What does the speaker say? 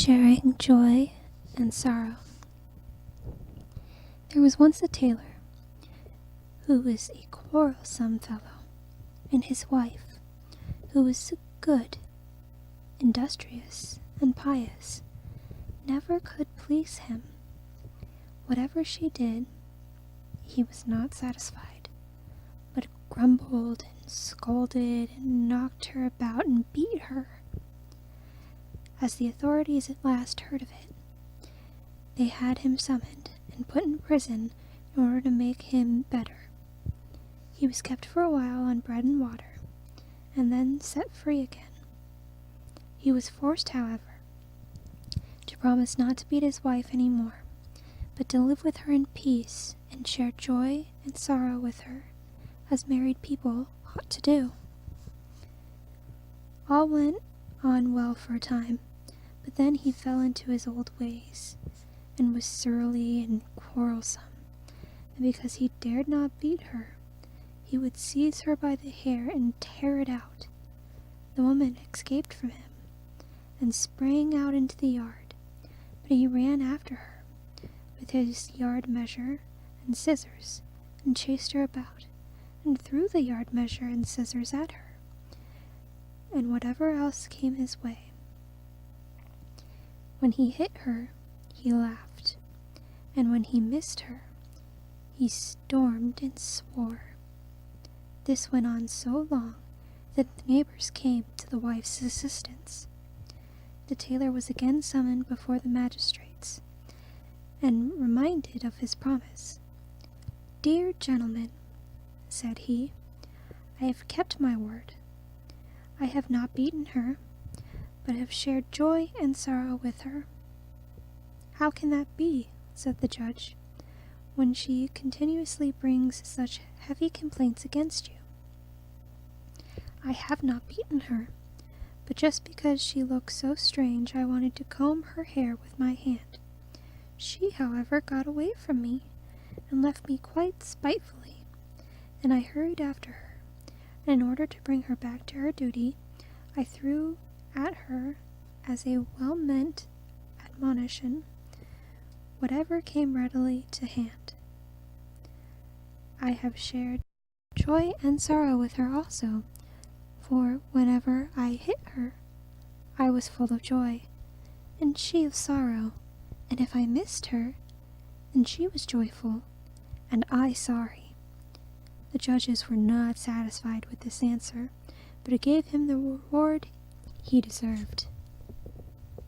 sharing joy and sorrow. There was once a tailor who was a quarrelsome fellow, and his wife, who was good, industrious, and pious, never could please him. Whatever she did, he was not satisfied, but grumbled and scolded and knocked her about and beat her. As the authorities at last heard of it, they had him summoned and put in prison in order to make him better. He was kept for a while on bread and water, and then set free again. He was forced, however, to promise not to beat his wife any more, but to live with her in peace and share joy and sorrow with her, as married people ought to do. All went on well for a time, but then he fell into his old ways, and was surly and quarrelsome, and because he dared not beat her, he would seize her by the hair and tear it out. The woman escaped from him, and sprang out into the yard, but he ran after her with his yard measure and scissors, and chased her about, and threw the yard measure and scissors at her, and whatever else came his way. When he hit her, he laughed, and when he missed her, he stormed and swore. This went on so long that the neighbors came to the wife's assistance. The tailor was again summoned before the magistrates, and reminded of his promise. "Dear gentlemen," said he, "I have kept my word. I have not beaten her, but have shared joy and sorrow with her." "How can that be," said the judge, "when she continuously brings such heavy complaints against you?" "I have not beaten her, but just because she looked so strange I wanted to comb her hair with my hand. She, however, got away from me, and left me quite spitefully, and I hurried after her, and in order to bring her back to her duty, I threw at her, as a well-meant admonition, whatever came readily to hand. I have shared joy and sorrow with her also, for whenever I hit her, I was full of joy, and she of sorrow, and if I missed her, then she was joyful, and I sorry." The judges were not satisfied with this answer, but gave him the reward he deserved.